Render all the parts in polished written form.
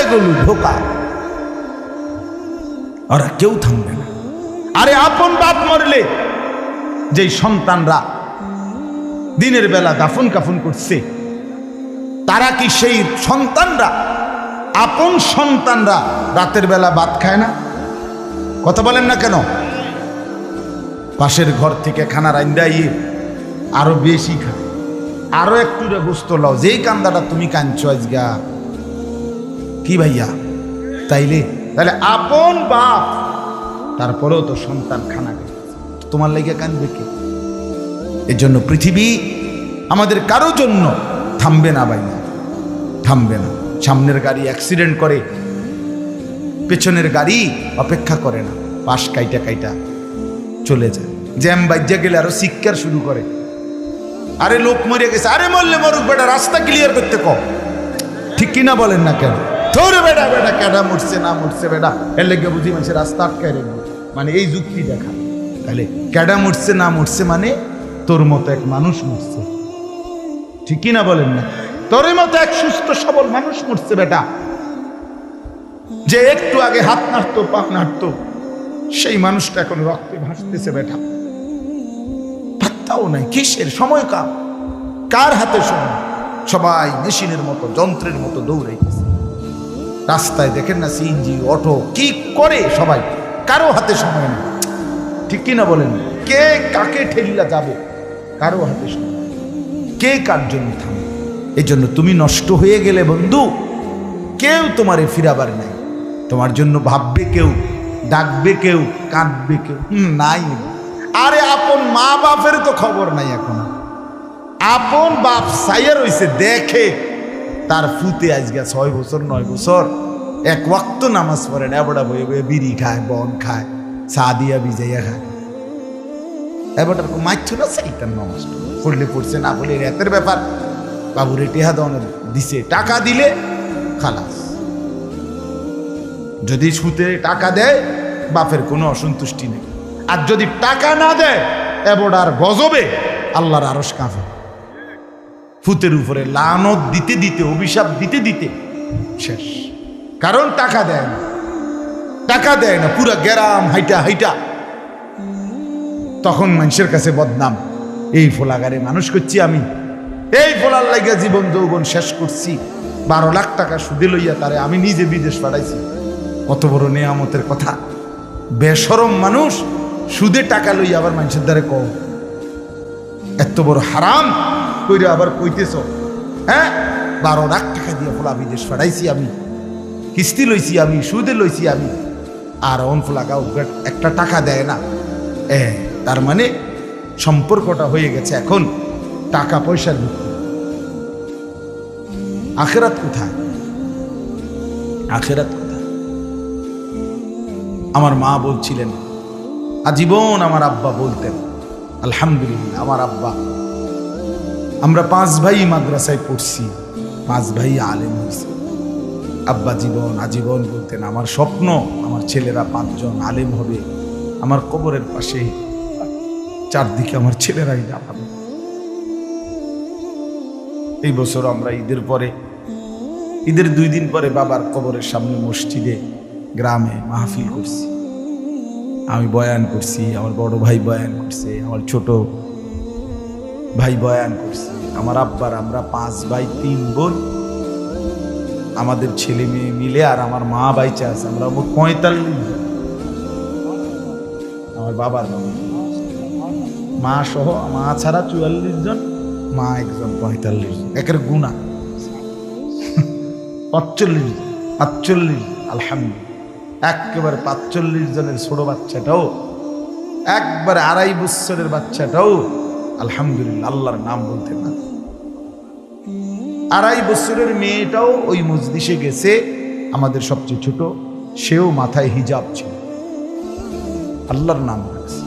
এগুলো ধোকা, ওরা কেউ থামবে না। আরে আপন বাপ মরলে যেই সন্তানরা দিনের বেলা দাফন কাফন করছে, তারা কি সেই সন্তানরা, আপন সন্তানরা রাতের বেলা ভাত খায় না? কথা বলেন না কেন? পাশের ঘর থেকে খানা রান্দাইয়ে আরো বেশি খায়, আরো একটু গোস্ত লাও, যেই কান্দাটা তুমি কাঁদছো আজগা কি ভাইয়া, তাহলে আপন বাপ, তারপরেও তো সন্তান খানা খায়, তোমার লাগে কাঁদবে কে? এর জন্য পৃথিবী আমাদের কারো জন্য থামবে না ভাইয়া, থামবে না। সামনের গাড়ি অ্যাক্সিডেন্ট করে, পেছনের গাড়ি অপেক্ষা করে না, পাশ কাইটা কাইটা চলে যায়। জ্যাম বাজ্যা গেলে আরো শিক্ষার শুরু করে, আরে লোক মরে গেছে, আরে মরলে মরুক বেটা, রাস্তা ক্লিয়ার করতে কম। ঠিক কিনা বলেন না কেন? ধরে বেটা বেটা কেডা মরছে না মরছে বেটা, এর লেগে বুঝি মানুষের রাস্তা আটকায় রেখে, মানে এই যুক্তি দেখা। তাহলে কেডা মরছে না মরছে মানে তোর মতো এক মানুষ মরছে, ঠিক কিনা বলেন না? তোর মতো এক সুস্থ সবল মানুষ মরছে বেটা, যে একটু আগে হাত নাড়তো পা নাড়তো, সেই মানুষটা এখন রক্তে ভাসতেছে বেটা, পাত্তাও নাই। কিসের সময়? কার হাতে সময়? সবাই মেশিনের মতো, যন্ত্রের মতো দৌড়াইতেছে। রাস্তায় দেখেন না সিএনজি অটো কি করে সবাই, কারো হাতে সময় নেই, ঠিক কিনা বলেন? কে কাকে ঠেলিয়া যাবে, কারো হাতে সময়, কে কার জন্য থামবে? এই জন্য তুমি নষ্ট হয়ে গেলে বন্ধু, কেউ তোমারে ফিরাবার নাই, তোমার জন্য ভাববে কেউ, ডাকবে কেউ, কাঁদবে কেউ নাই। আরে আপন মা বাপের তো খবর নাই এখন। আপন বাপ সাইয়ার হইছে, দেখে তার ফুতে আজকে 6 বছর 9 বছর এক ওয়াক্ত নামাজ পড়ে না, এবড়া বয়ে বয়ে বিড়ি খায়, বন খায়, চা দিয়া ভিজাইয়া খায়। এবারটার মাইছ না সেইটার নামাজ পড়লে পড়ছে, না পড়লে রাতের ব্যাপার। বাবুরে টেহা দন দিছে, টাকা দিলে খালাস। যদি সুতে টাকা দেয় বাপের কোনো অসন্তুষ্টি নেই, আর যদি টাকা না দেয় এবড়ার গজবে আল্লাহর আরশ কাঁপে। ফুতের উপরে লানত দিতে দিতে, অভিশাপ দিতে দিতে শেষ, কারণ টাকা দেয় না, টাকা দেয় না। পুরা গ্রাম হাইটা হাইটা তখন মানুষের কাছে বদনাম, এই ফোলাগারে মানুষ করছি আমি, এই ফোলার লাইগা জীবন যৌবন শেষ করছি, 12 লাখ টাকা সুদে লইয়া তারে আমি নিজে বিদেশ পাঠাইছি। কত বড় নেয়ামতের কথা! বেশরম মানুষ সুদে টাকা লইয়া আবার মানুষের দ্বারে কও, এত বড় হারাম কইরা আবার কইতেছ, হ্যাঁ 12 লাখ টাকা দিয়ে ফোলা বিদেশ পাঠাইছি আমি, কিস্তি লইছি আমি, সুদে লইছি আমি, আর অন ফোলাগা একটা টাকা দেয় না। তার মানে সম্পর্কটা হয়ে গেছে এখন টাকা পয়সার ভিত্তি। আখেরাত কোথায়? আখেরাত কোথায়? আমার মা বলছিলেন, আজীবন আমার আব্বা বলতেন, আলহামদুলিল্লাহ আমার আব্বা, আমরা 5 ভাই মাদ্রাসায় পড়ছি, 5 ভাই আলেম হয়েছে। আব্বা আজীবন বলতেন, আমার স্বপ্ন আমার ছেলেরা 5 জন আলেম হবে, আমার কবরের পাশে চারদিকে আমার ছেলেরাই দাঁড়াবে। এই বছর আমরা ঈদের 2 দিন পরে বাবার কবরের সামনে মসজিদে গ্রামে মাহফিল করছি। আমি বয়ান করছি, আমার বড় ভাই বয়ান করছে, আমার ছোট ভাই বয়ান করছে, আমার আব্বার, আমরা 5 ভাই 3 বোন, আমাদের ছেলে মেয়ে মিলে, আর আমার মা বাইচা আছে, আমরা 45 জন। আমার বাবার মা সহ, মা ছাড়া 44 জন, মা একজন 45 জন, একের গুণা 45, আলহামদুলিল্লাহ। একেবারে 45 জনের ছোট বাচ্চাটাও, একবারে 2.5 বছরের বাচ্চাটাও আলহামদুলিল্লাহ আল্লাহর নাম বলতে না। 2.5 বছরের মেয়েটাও ওই মজলিসে গেছে, আমাদের সবচেয়ে ছোট, সেও মাথায় হিজাব ছিল, আল্লাহর নাম রাখছে।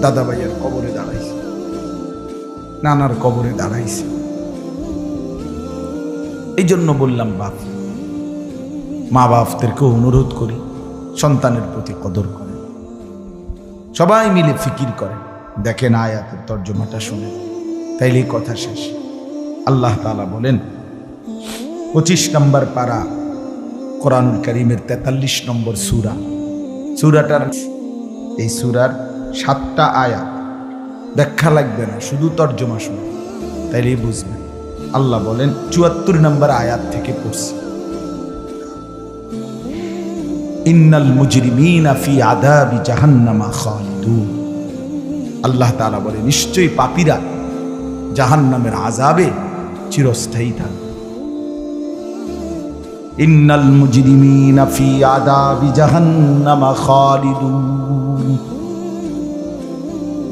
দাদা ভাইয়ের কবরে দাঁড়াইছে, নানার কবরে দাঁড়াইছে। এই জন্য বললাম বাপ, মা বাপদেরকে অনুরোধ করি সন্তানের প্রতি কদর করেন, সবাই মিলে ফিকির করেন, দেখেন আয়াতের তর্জমাটা শুনেন, তাইলে কথা শেষ। আল্লাহ তাআলা বলেন 25 নম্বর পারা কোরআনুল কারীমের 43 নম্বর সূরা। সূরাটার এই সূরার 7টা আয়াত, ব্যাখ্যা লাগবে না, শুধু তর্জমা শুনুন, তাইলেই বুঝবেন। আল্লাহ বলেন 74 নম্বর আয়াত থেকে পড়ছি, ইন্নাল মুজরিমিনা ফি আযাবি জাহান্নামা খালিদুন। আল্লাহ তাআলা বলে নিশ্চয়ই পাপীরা জাহান্নামের আযাবে চিরস্থায়ী থাকবে। ইন্নাল মুজরিমিনা ফি আযাবি জাহান্নামা খালিদুন,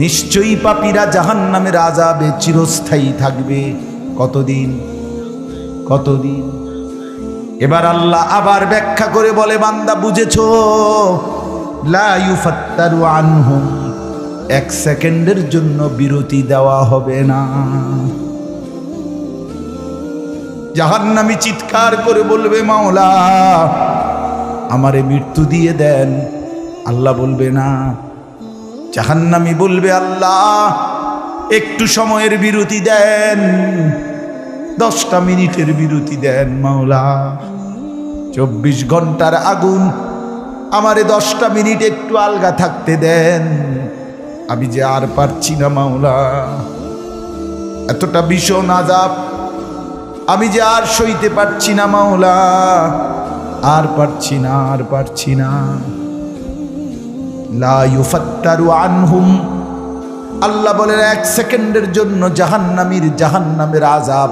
নিশ্চয়ই পাপীরা জাহান্নামের আযাবে চিরস্থায়ী থাকবে। কতদিন? কতদিন? এবার আল্লাহ আবার ব্যাখ্যা করে বলে, বান্দা বুঝেছো? লা ইউফাত্তারু আনহুম, 1 সেকেন্ডের জন্য বিরতি দেওয়া হবে না। জাহান্নামী চিৎকার করে বলবে, মাওলা আমারে মৃত্যু দিয়ে দেন। আল্লাহ বলবে না। জাহান্নামী বলবে, আল্লাহ একটু সময়ের বিরতি দেন, 10টা মিনিটের বিরতি দেন মাওলা। 24 ঘন্টার আগুন, আমারে 10টা মিনিট একটু আলগা থাকতে দেন, আমি যে আর পারছি না মাওলা, এতটা ভীষণ আযাব আমি যে আর সইতে পারছি না মাওলা, আর পারছি না, আর পারছি না। লা ইউফাত্তারু আনহুম, আল্লাহ বলেন 1 সেকেন্ডের জন্য জাহান্নামের আযাব,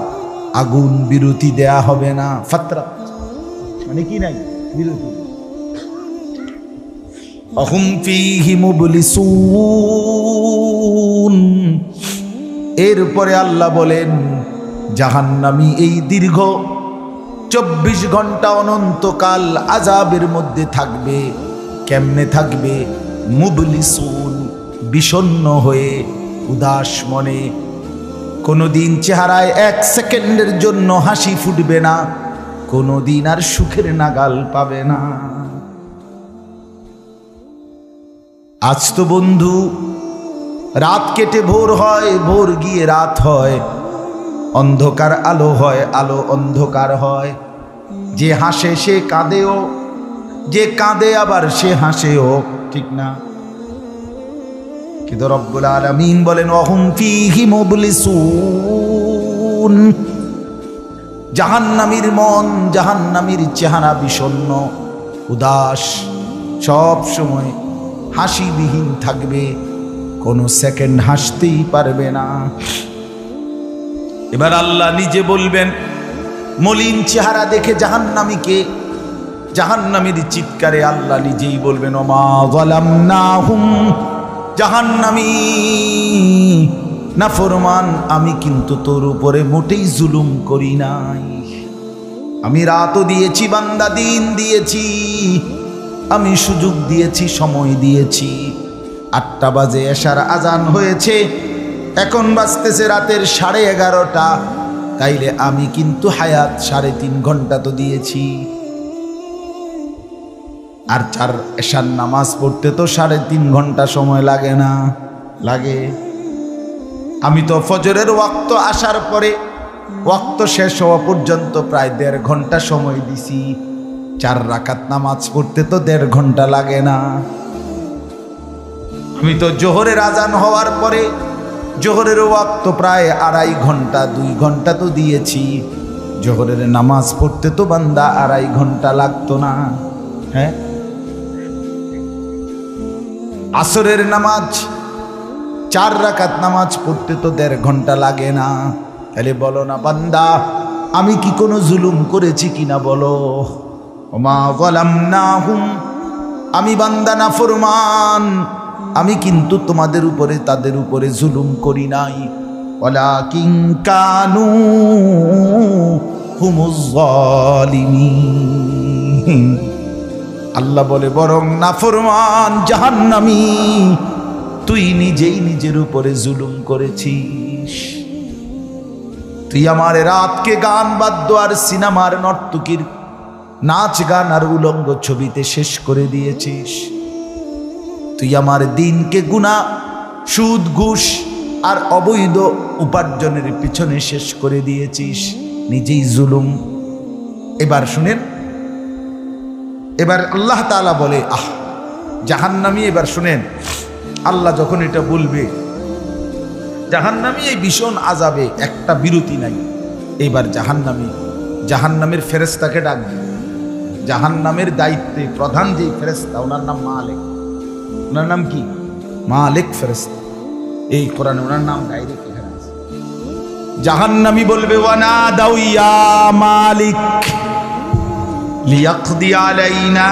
আগুন বিরতি দেয়া হবে না। ফাতরা মানে কি নাই বিরতি। আহুম ফীহি মুবলিসুন, এরপরে আল্লাহ বলেন জাহান্নামী এই দীর্ঘ 24 ঘন্টা অনন্তকাল আযাবের মধ্যে থাকবে। কেমনে থাকবে? মুবলিসুন, বিষণ্ণ হয়ে, উদাস মনে। কোনোদিন চেহারায় 1 সেকেন্ডের জন্য হাসি ফুটবে না, কোনোদিন আর সুখের নাগাল পাবে না। আজ তো বন্ধু রাত কেটে ভোর হয়, ভোর গিয়ে রাত হয়, অন্ধকার আলো হয়, আলো অন্ধকার হয়। যে হাসে সে কাঁদেও, যে কাঁদে আবার সে হাসেও, ঠিক না? কিন্তু রব্বুল আলামিন বলেন ওয়াহুম ফীহি মুবলিসুন, জাহান্নামীর মন, জাহান্নামীর চেহারা বিষণ্ণ, উদাস, সব সময় হাসিবিহীন থাকবে, কোনো সেকেন্ড হাসতেই পারবে না। এবার আল্লাহ নিজে বলবেন, মলিন চেহারা দেখে জাহান্নামীকে, জাহান্নামীর চিৎকারে আল্লাহ নিজেই বলবেন ওমা যালামনাহুম, জাহান্নামী নাফরমান, আমি কিন্তু তোর উপরে মোটেই জুলুম করি নাই। আমি রাতও দিয়েছি বান্দা, দিন দিয়েছি, আমি সুযোগ দিয়েছি, সময় দিয়েছি। 8টা বাজে এশার আজান হয়েছে, এখন বাজতেছে রাতের 11:30। তাইলে আমি কিন্তু হায়াত 3.5 ঘন্টা তো দিয়েছি। আর 4 এশার নামাজ পড়তে তো 3.5 ঘন্টা সময় লাগে না? লাগে। আমি তো ফজরের ওয়াক্ত আসার পরে ওয়াক্ত শেষ হওয়া পর্যন্ত প্রায় 1.5 ঘন্টা সময় দিছি। 4 রাকাত নামাজ পড়তে তো 1.5 ঘন্টা লাগে না? আমি তো জোহরের আজান হওয়ার পরে জোহরের ওয়াক্ত প্রায় 2.5 ঘন্টা, 2 ঘন্টা তো দিয়েছি। জোহরের নামাজ পড়তে তো বান্দা 2.5 ঘন্টা লাগতো না? হ্যাঁ। আসরের নামাজ 4 রাকাত নামাজ পড়তে তো 1.5 ঘন্টা লাগে না? তাহলে বলো না বান্দা আমি কি কোনো জুলুম করেছি কিনা বলো? ওমা যালামনাহুম, আমি বান্দা নাফরমান, আমি কিন্তু তোমাদের উপরে, তাদের উপরে জুলুম করি নাই। ওয়ালাকিন কানু হুমুজ জালিমিন, আল্লাহ বলে বরং নাফরমান জাহান্নামী তুই নিজেই নিজের উপরে জুলুম করেছিস। তুই আমার রাতকে গান বাদ্য আর সিনেমার নর্তকীর নাচ গান আর উলঙ্গ ছবিতে শেষ করে দিয়েছিস। তুই আমার দিনকে গুনাহ, সুদ, ঘুষ আর অবৈধ উপার্জনের পিছনে শেষ করে দিয়েছিস, নিজেই জুলুম। এবার শুনেন, এবার আল্লাহ তাআলা বলে, জাহান্নামী, এবার শুনেন, আল্লাহ যখন এটা বলবে জাহান্নামী এই ভীষণ আযাবে একটা বিরতি নাই, এইবার জাহান্নামের ফেরেশতাকে ডাকবে। জাহান্নামের দায়িত্বে প্রধান যেই ফেরেশতা, ওনার নাম মালিক। ওনার নাম কি? মালিক ফেরেশতা। এই কোরআনে ওনার নাম ডাইরেক্ট এখানে আছে। জাহান্নামী বলবে, ওয়ানাদাউ ইয়া মালিক লিয়াকদি আলাইনা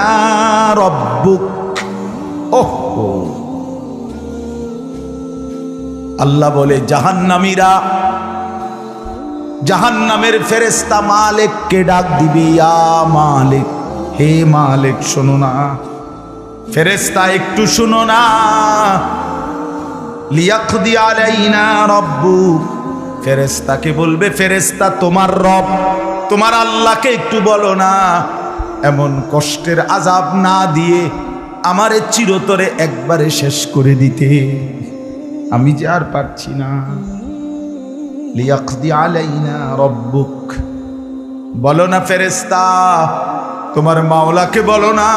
রাব্বুক। ওহো, আল্লাহ বলে জাহান্নামীরা, জাহান্নামের ফেরেশতা মালিককে ডাক দিবে, ইয়া মালিক, হে মালিক শোনো না, ফেরেশতা একটু শোনো না, লিয়াকদি আলাইনা রাব্বুক। ফেরেশতাকে বলবে, ফেরেশতা তোমার রব, তোমার আল্লাহকে একটু বলো না এমন কষ্টের আযাব না দিয়ে আমারে চিরতরে একবারে শেষ করে দিতে, আমি যে আর পারছি না। লিয়াকদি আলাইনা রাব্বুক, বলো না ফেরেশতা, তোমার মাওলাকে বলো না,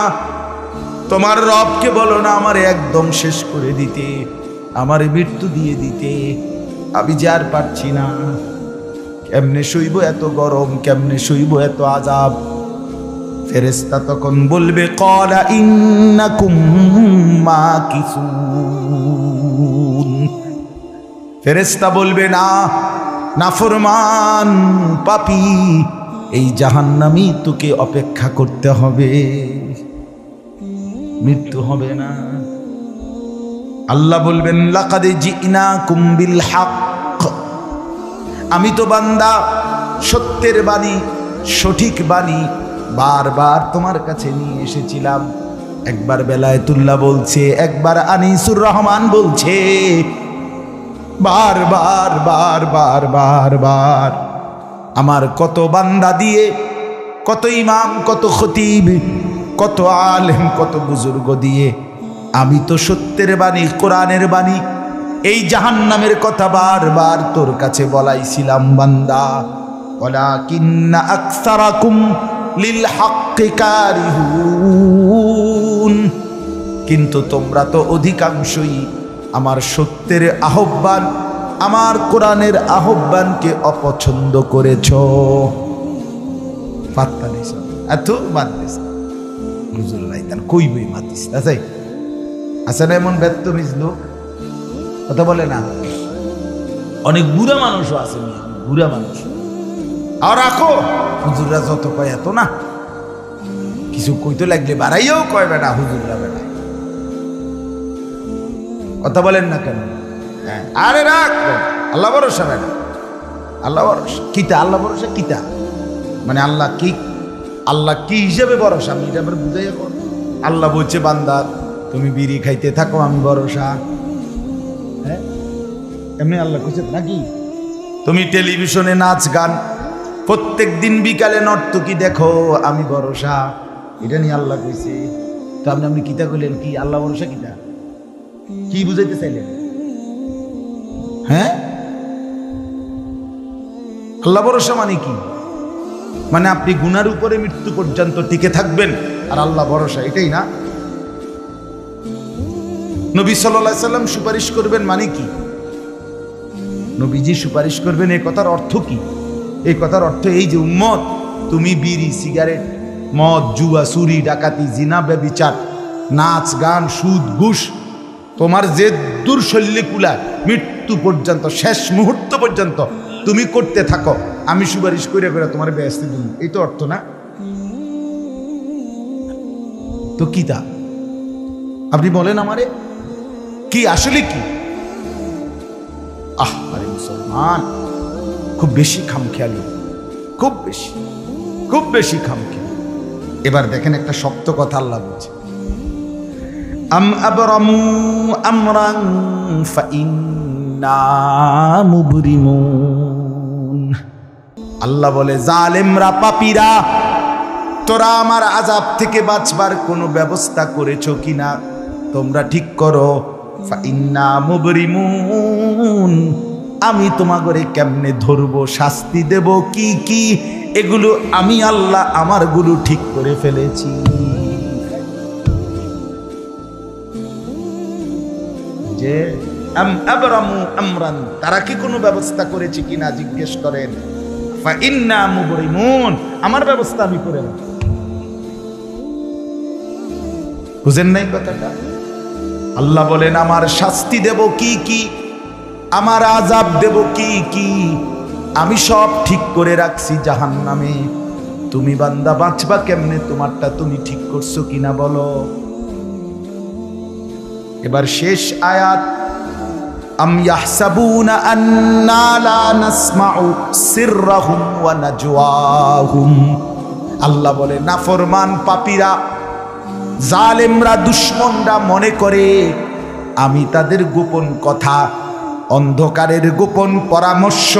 তোমার রবকে বলো না আমারে একদম শেষ করে দিতে, আমারে মৃত্যু দিয়ে দিতে, আমি যে আর পারছি না। কেমনে সইব এত গরম, কেমনে সইব এত আযাব? ফেরেশতা তখন বলবে, ক্বালা ইন্নাকুম মাকিসুন। ফেরেশতা বলবে, না নাফরমান পাপী, এই জাহান্নামী তোকে অপেক্ষা করতে হবে, মৃত্যু হবে না। আল্লাহ বলবেন, লাকাদ জিনাকুম বিল হক, আমি তো বান্দা সত্যের বাণী, সঠিক বাণী বারবার তোমার কাছে নিয়ে এসেছিলাম। একবার বেলায়েতুল্লাহ বলছে, একবার আনিসুর রহমান বলছে, বারবার বারবার বারবার আমার কত বান্দা দিয়ে, কত ইমাম, কত খতিব, কত আলেম, কত বুজুর্গ দিয়ে আমি তো সত্যের বাণী, কোরআনের বাণী, এই জাহান্নামের কথা বারবার তোর কাছে বলাইছিলাম বান্দা। ওয়ালাকিন্না আকসারাকুম লিল হাক্কি কারিহুন, কিন্তু তোমরা তো অধিকাংশই আমার সত্যের আহ্বান, আমার কোরআনের আহ্বানকে অপছন্দ করেছো। পাত্তা দিস এত বাদ দিস হুজুর ভাই, তার কই বই মাতিস আছে আছে না এমন বেত্তমিজ লোক, কথা বলে না। অনেক বুড়া মানুষও আছে, বুড়া মানুষ। আর রাখো হুজুররা যত কয় এত না, কিছু কইতে লাগলে বাড়াইয়াও কয় বেটা হুজুররা বেটা, কথা বলেন না কেন? হ্যাঁ, আরে রাখ, আল্লাহ ভরসা বেটা, আল্লাহ ভরসা কিতা, আল্লাহ ভরসা কিতা মানে আল্লাহ কি, আল্লাহ কি হিসেবে ভরসা, আমি এটা আবার বুঝাইয়া কর। আল্লাহ বলছে, বান্দা তুমি বিড়ি খাইতে থাকো, আমি ভরসা। হ্যাঁ, এমনি আল্লাহ কইছে নাকি? তুমি টেলিভিশনে নাচ গান প্রত্যেক দিন বিকালে নর্তকী দেখো, আমি ভরসা, এটা নিয়ে আল্লাহ কইছে। তো আপনি কিতা কইলেন, কি আল্লাহ ভরসা কিতা, কি বুঝাইতে চাইলেন? হ্যাঁ, আল্লাহ ভরসা মানে কি? মানে আপনি গুনার উপরে মৃত্যু পর্যন্ত টিকে থাকবেন আর আল্লাহ ভরসা, এটাই না? নবী সাল্লাল্লাহু আলাইহি সাল্লাম সুপারিশ করবেন মানে কি? নবীজি সুপারিশ করবেন, এই কথার অর্থ কি? এই কথার অর্থ এই যে উম্মত, তুমি বিড়ি, সিগারেট, মদ, জুয়া, চুরি, ডাকাতি, জিনা, ব্যভিচার, নাচ গান, সুদ, ঘুষ, তোমার যে দুর্শল্যে কুলা মৃত্যু পর্যন্ত, শেষ মুহূর্ত পর্যন্ত তুমি করতে থাকো, আমি সুপারিশ করে করে তোমার বেহেশতে দিব, এই তো অর্থ না? তো কি তা আপনি বলেন আমারে, কি আসলে কি? আরে মুসলমান, খুব বেশি খামখেয়ালি, খুব বেশি, খুব বেশি খামখেয়ালি। এবার দেখেন একটা শক্ত কথা আল্লাহ বলছে, আম আবরামু আমরান ফাইন্না মুবরিমুন। আল্লাহ বলে, জালেমরা, পাপীরা, তোরা আমার আযাব থেকে বাঁচবার কোনো ব্যবস্থা করেছো কিনা তোমরা ঠিক করো। ফাইন্না মুবরিমুন, আমি তোমাগরে কেমনে ধরবো, শাস্তি দেব কি কি, এগুলো আমি আল্লাহ আমারগুলো ঠিক করে ফেলেছি। যে আবরামু আমরান, তারা কি কোনো ব্যবস্থা করেছে কিনা জিজ্ঞেস করেন। ফা ইন্না মুবরিমুন, আমার ব্যবস্থা আমি করে নেব। বুঝেন নাই কথাটা? আল্লাহ বলেন আমার শাস্তি দেব কি কি, আমার আযাব দেব কি কি, আমি সব ঠিক করে রাখছি জাহান্নামে। তুমি বান্দা বাঁচবা কেমনে, তোমারটা তুমি ঠিক করছো কিনা বলো। এবার শেষ আয়াত, আম ইয়াহসাবুনা আন্না লা নাসমাউ সিররাহুম ওয়া নাজওয়াহুম। আল্লাহ বলে নাফরমান পাপীরা, জালেমরা, দুশমনরা মনে করে আমি তাদের গোপন কথা, অন্ধকারের গোপন পরামর্শ,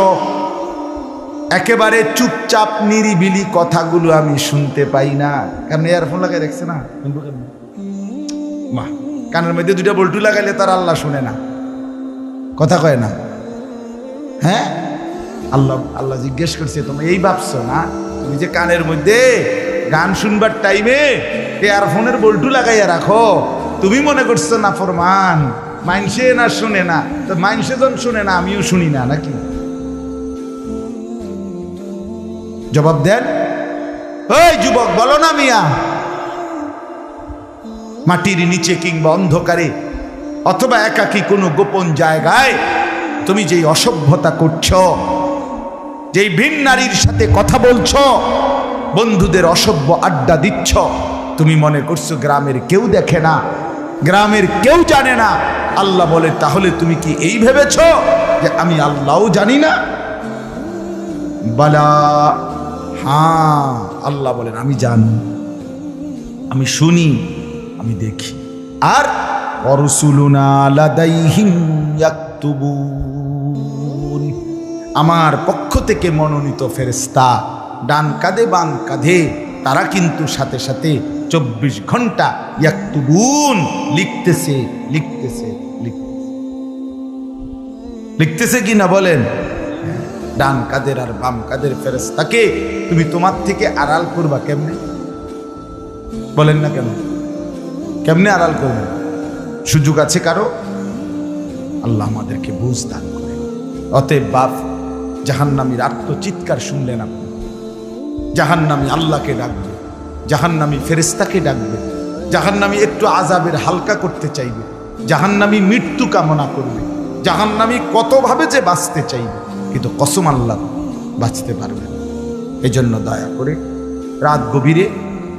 একেবারে চুপচাপ নিরিবিলি কথাগুলো আমি শুনতে পাই না। কারণ ইয়ারফোন লাগাই রাখছে না, মা কানের মধ্যে দুইটা বল্টু লাগাইলে তার আল্লাহ শুনে না, কথা কয় না। হ্যাঁ, আল্লাহ জিজ্ঞেস করছে তুমি এই ভাবছো না, তুমি যে কানের মধ্যে গান শুনবার টাইমে ইয়ারফোনের বল্টু লাগাইয়া রাখো, তুমি মনে করছো না ফরমান মাইনসে না শুনে না, তো মাইনসে যখন শুনে না আমিও শুনি না নাকি? জবাব দেন। ওই যুবক বলো না মিয়া, মাটির নিচে কিংবা অন্ধকারে অথবা একাকী কোনো গোপন জায়গায় তুমি যেই অসভ্যতা করছো, যেই ভিন নারীর সাথে কথা বলছো, বন্ধুদের অসভ্য আড্ডা দিচ্ছ, তুমি মনে করছো গ্রামের কেউ দেখে না, গ্রামের কেউ জানে না। আল্লাহ বলে তাহলে তুমি কি এই ভেবেছো যে আমি আল্লাহও জানি না? বালা, হ্যাঁ, আল্লাহ বলেন আমি জানি, আমি শুনি, আমি দেখি। আর অরসুলুনা লাদাইহিম ইয়াকতুবুন, আমার পক্ষ থেকে মনোনীত ফেরেশতা ডান কাঁধে বাম কাঁধে, তারা কিন্তু সাথে সাথে 24 ঘন্টা ইয়াকতুবুন, লিখতেছে লিখতেছে লিখতেছে কি না বলেন? ডান কাদের আর বাম কাদের ফেরেশতাকে তুমি তোমার থেকে আড়াল করবা কেমনে? বলেন না কেন? কেমনে আড়াল করবে? সুযোগ আছে কারো? আল্লাহ আমাদেরকে বুঝ দান করে। অতএব বাপ, জাহান্নামীর আত্মচিৎকার শুনলেন আপনি, জাহান্নামী আল্লাহকে ডাকবে, জাহান্নামী ফেরেশতাকে ডাকবে, জাহান্নামী একটু আযাবের হালকা করতে চাইবে, জাহান্নামী মৃত্যু কামনা করবে, জাহান্নামী কতভাবে যে বাঁচতে চাইবে, কিন্তু কসম আল্লাহ বাঁচতে পারবে না। এই জন্য দয়া করে রাত গভীরে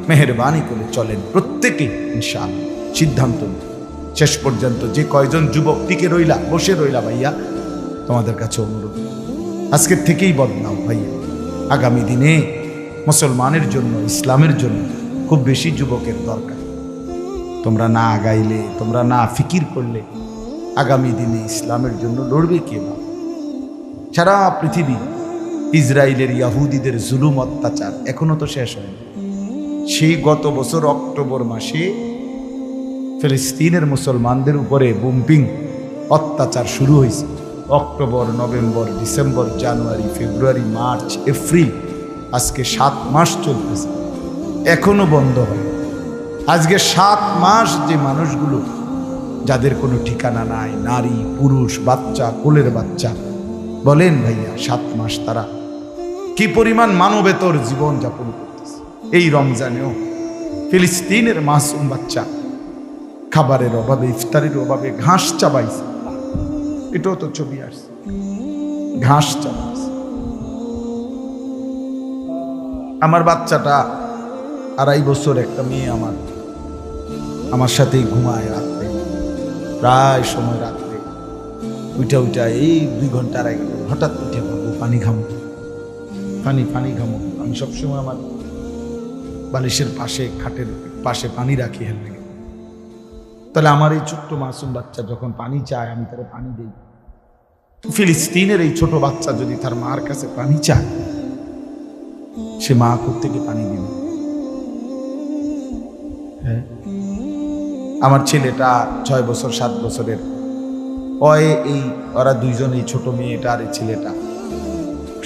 মেহেরবানি করে চলেন প্রত্যেকে ইনশাআল্লাহ। সিদ্ধান্ত শেষ পর্যন্ত যে কয়জন যুবক টিকে রইলা, বসে রইলা, ভাইয়া তোমাদের কাছে অনুরোধ, আজকের থেকেই বদনাও ভাইয়া। আগামী দিনে মুসলমানের জন্য, ইসলামের জন্য খুব বেশি যুবকের দরকার। তোমরা না আগাইলে, তোমরা না ফিকির করলে আগামী দিনে ইসলামের জন্য লড়বে কে? সারা পৃথিবী ইসরায়েলের ইয়াহুদিদের জুলুম অত্যাচার এখনো তো শেষ হয়নি। সেই গত বছর অক্টোবর মাসে ফিলিস্তিনের মুসলমানদের উপরে বোম্পিং অত্যাচার শুরু হয়েছে। অক্টোবর, নভেম্বর, ডিসেম্বর, জানুয়ারি, ফেব্রুয়ারি, মার্চ, এপ্রিল, আজকে 7 মাস চলতেছে, এখনো বন্ধ হয়। আজকে 7 মাস যে মানুষগুলো, যাদের কোনো ঠিকানা নাই, নারী, পুরুষ, বাচ্চা, কোলের বাচ্চা, বলেন ভাইয়া 7 মাস তারা কি পরিমাণ মানবেতর জীবন যাপন করতেছে। এই রমজানেও ফিলিস্তিনের মাসুম বাচ্চা খাবারের অভাবে, ইফতারের অভাবে ঘাস চাবাইছে। এটাও তো ছবি আসছে, ঘাস চাবাইছে। আমার বাচ্চাটা 2.5 বছর, একটা মেয়ে আমার সাথেই ঘুমায় রাত্রে, প্রায় সময় রাত্রে উঠা এই 2 ঘন্টা 2.5 ঘন্টা হঠাৎ উঠে পাবো পানি ঘামো, পানি ঘামো। আমি সবসময় আমার বালিশের পাশে, খাটের পাশে পানি রাখি হেল লেগে। তাহলে আমার এই ছোট্ট মাসুম বাচ্চা যখন পানি চায়, আমি তার পানি দিই। ফিলিস্তিনের এই ছোট বাচ্চা যদি তার মার কাছে পানি চায়, সে মা কোত্থেকে পানি দিবে? হ্যাঁ, আমার ছেলেটা 6 বছর 7 বছরের, ওরা 2 জন, এই ছোট মেয়েটা আর এই ছেলেটা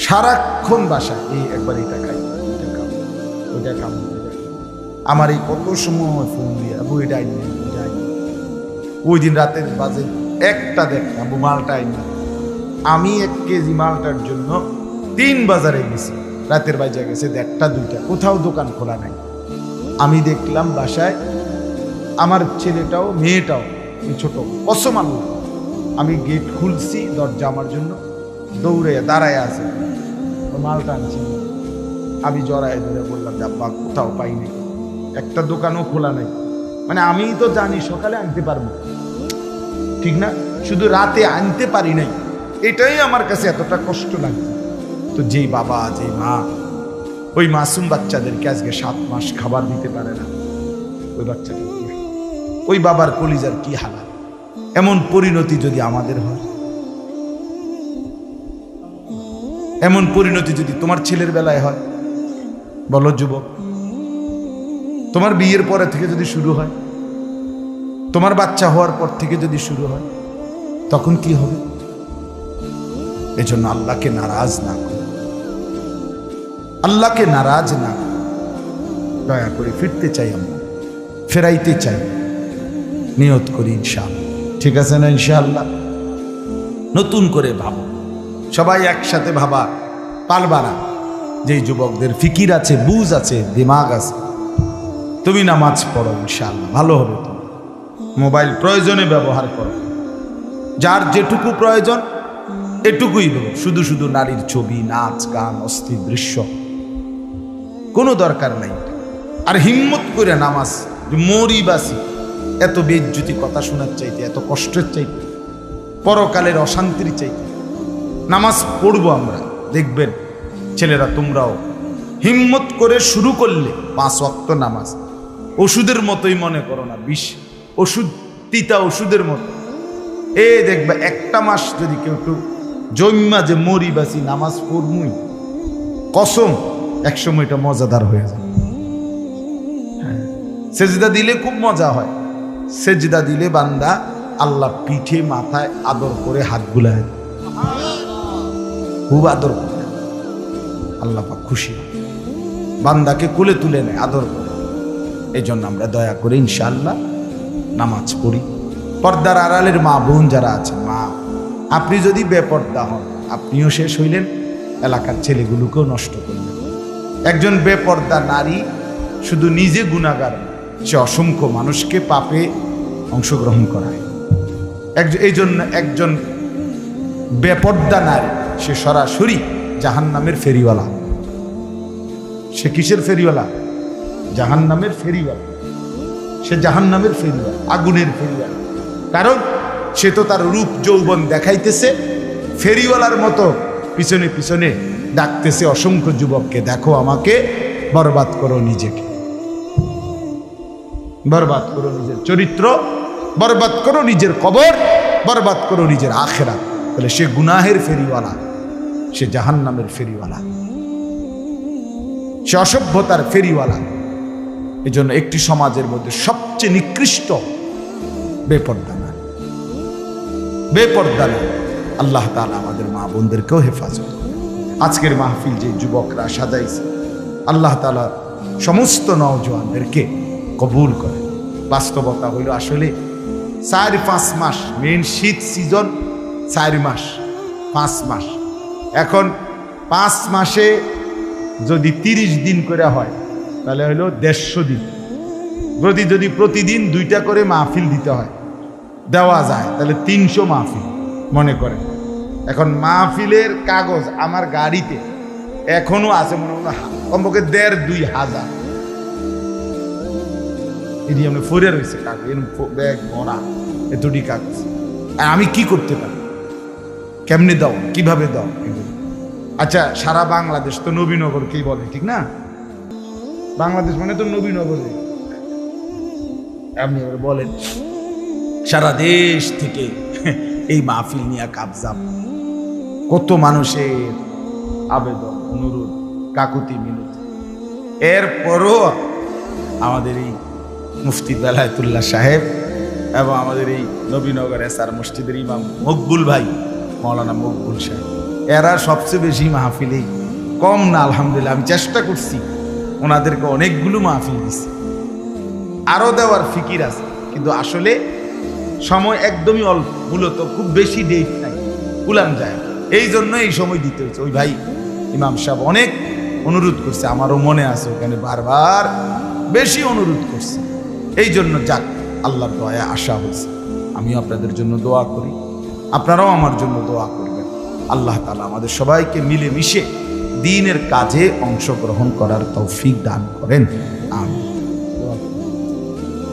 সারাক্ষণ বাসায় এই একবার এটা খাই, ওইটা খাও, ওইটা খাও। আমার এই কত সময় ফোন দিয়ে, ওই দিন রাতের বাজে একটা দেখ আবু মালটা আইনি। আমি 1 কেজি মালটার জন্য 3 বাজারে গেছি, রাতের বাজে গেছে 1টা 2টা, কোথাও দোকান খোলা নাই। আমি দেখলাম বাসায় আমার ছেলেটাও মেয়েটাও ছোট, কসম আল্লাহ, আমি গেট খুলছি, দরজা আমার জন্য দৌড়ে দাঁড়ায় আছে, মালটা আনছি। আমি জড়ায় ধরে বললাম যে আব্বা কোথাও পাইনি, একটা দোকানও খোলা নাই। মানে আমি তো জানি সকালে আনতে পারবো, ঠিক না, শুধু রাতে আনতে পারি নাই, এটাই আমার কাছে এতটা কষ্ট লাগে। তো যেই বাবা যেই মা ওই মাসুম বাচ্চাদেরকে আজকে 7 মাস খাবার দিতে পারে না, ওই বাচ্চাটা ওই বাবার কলিজার কি হালাত। এমন পরিণতি যদি আমাদের হয়, এমন পরিণতি যদি তোমার ছেলের বেলায় হয়, বলো যুবক, তোমার বিয়ের পরে থেকে যদি শুরু হয়, তোমার বাচ্চা হওয়ার পর থেকে যদি শুরু হয়, তখন কি হবে? এজন্য আল্লাহকে নারাজ না করো, আল্লাহকে নারাজ না করো। দয়া করে ফিরতে চাই, আমরা ফেরাইতে চাই, নিয়ত করি ইনশাআল্লাহ। ঠিক আছে না? ইনশাআল্লাহ নতুন করে ভাবো, সবাই একসাথে ভাবা পারবা না। যেই যুবকদের ফিকির আছে, বুঝ আছে, দিমাগ আছে, তুমি নামাজ পড়ো, ইনশাআল্লাহ ভালো হবে। তুমি মোবাইল প্রয়োজনে ব্যবহার করো, যার যেটুকু প্রয়োজন এটুকুই বলো। শুধু শুধু নারীর ছবি, নাচ, গান, অস্থির দৃশ্য কোনো দরকার নাই। আর হিম্মত করে নামাজ, মরি বাসি, এত বেজ্জুতি কথা শোনার চাইতে, এত কষ্টের চাইতে, পরকালের অশান্তির চাইতে নামাজ পড়বো আমরা। দেখবেন ছেলেরা তোমরাও হিম্মত করে শুরু করলে 5 ওয়াক্ত নামাজ ওষুধের মতোই মনে করো না, বিষ ওষুধ, তিতা ওষুধের মতো। দেখবে 1টা মাস যদি কেউ একটু জন্মা যে মরি বাসি নামাজ পড়মুই, কসম একসময় এটা মজাদার হয়ে যায়। সেজদা দিলে খুব মজা হয়, সেজদা দিলে বান্দা আল্লাহ পিঠে মাথায় আদর করে হাত বুলায়, খুব আদর করে, আল্লাহ পাক খুশি, বান্দাকে কোলে তুলে নেয় আদর করে। এই জন্য আমরা দয়া করে ইনশাআল্লাহ নামাজ পড়ি। পর্দার আড়ালের মা বোন যারা আছেন, মা আপনি যদি বেপর্দা হন, আপনিও শেষ হইলেন, এলাকার ছেলেগুলোকেও নষ্ট করলেন। একজন বেপর্দা নারী শুধু নিজে গুনাহগার, সে অসংখ্য মানুষকে পাপে অংশগ্রহণ করায়। এই জন্য একজন বেপর্দা নারী সে সরাসরি জাহান্নামের ফেরিওয়ালা। সে কিসের ফেরিওয়ালা? জাহান্নামের ফেরিওয়ালা। সে জাহান্নামের ফেরিওয়ালা, আগুনের ফেরিওয়ালা। কারণ সে তো তার রূপ যৌবন দেখাইতেছে, ফেরিওয়ালার মতো পিছনে পিছনে ডাকতেছে অসংখ্য যুবককে, দেখো আমাকে, বরবাদ করো নিজেকে, বরবাদ করো নিজের চরিত্র, বরবাদ করো নিজের কবর, বরবাদ করো নিজের আখিরাত। তাহলে সে গুনাহের ফেরিওয়ালা, সে জাহান্নামের ফেরিওয়ালা, সে অসভ্যতার ফেরিওয়ালা। এই জন্য একটি সমাজের মধ্যে সবচেয়ে নিকৃষ্ট বেপর্দা না, বেপর্দা না। আল্লাহ তাআলা আমাদের মা বোনদেরকেও হেফাজত করে। আজকের মাহফিল যে যুবকরা সাজাইছে, আল্লাহ তাআলা সমস্ত নওজোয়ানদেরকে কবুল করে। বাস্তবতা হইল আসলে 4-5 মাস, মেন শীত সিজন 4 মাস 5 মাস। এখন 5 মাসে যদি 30 দিন করে হয়, তাহলে হইল 150 দিন। যদি প্রতিদিন 2টা করে মাহফিল দিতে হয়, দেওয়া যায়, তাহলে 300 মাহফিল মনে করে। এখন মাহফিলের কাগজ আমার গাড়িতে এখনো আছে, মনে হয় কমপক্ষে 1.5-2 হাজার এরিয়ামে ফরে রয়েছে কাগজ, ব্যাগ ভরা এতটি কাগজ। আর আমি কি করতে পারি? কেমনে দাও, কিভাবে দাও? আচ্ছা, সারা বাংলাদেশ তো নবীনগরকেই বলে, ঠিক না? বাংলাদেশ মানে তো নবীনগর। আপনি বলেন সারা দেশ থেকে এই মাহফিল নিয়ে কাবজাব, কত মানুষের আবেদন, অনুরোধ, কাকুতি মিনতি। এরপরও আমাদের এই মুফতি বেলায়েতুল্লাহ সাহেব এবং আমাদের এই নবীনগর এসআর মসজিদের ইমাম মকবুল ভাই, মৌলানা মকবুল সাহেব, এরা সবচেয়ে বেশি মাহফিলেই কম না। আলহামদুলিল্লাহ, আমি চেষ্টা করছি, ওনাদেরকে অনেকগুলো মাহফিল দিচ্ছি, আরও দেওয়ার ফিকির আছে, কিন্তু আসলে সময় একদমই অল্প। মূলত খুব বেশি ডেট নাই, উলান যায়, এই জন্য এই সময় দিতে হচ্ছে। ওই ভাই ইমাম সাহেব অনেক অনুরোধ করছে, আমারও মনে আছে, ওখানে বারবার বেশি অনুরোধ করছে, এই জন্য যাক আল্লাহর দয়া আশা হয়েছে। আমিও আপনাদের জন্য দোয়া করি, আপনারাও আমার জন্য দোয়া করবেন। আল্লাহ তাআলা আমাদের সবাইকে মিলেমিশে দ্বীনের কাজে অংশগ্রহণ করার তৌফিক দান করেন। আমিন।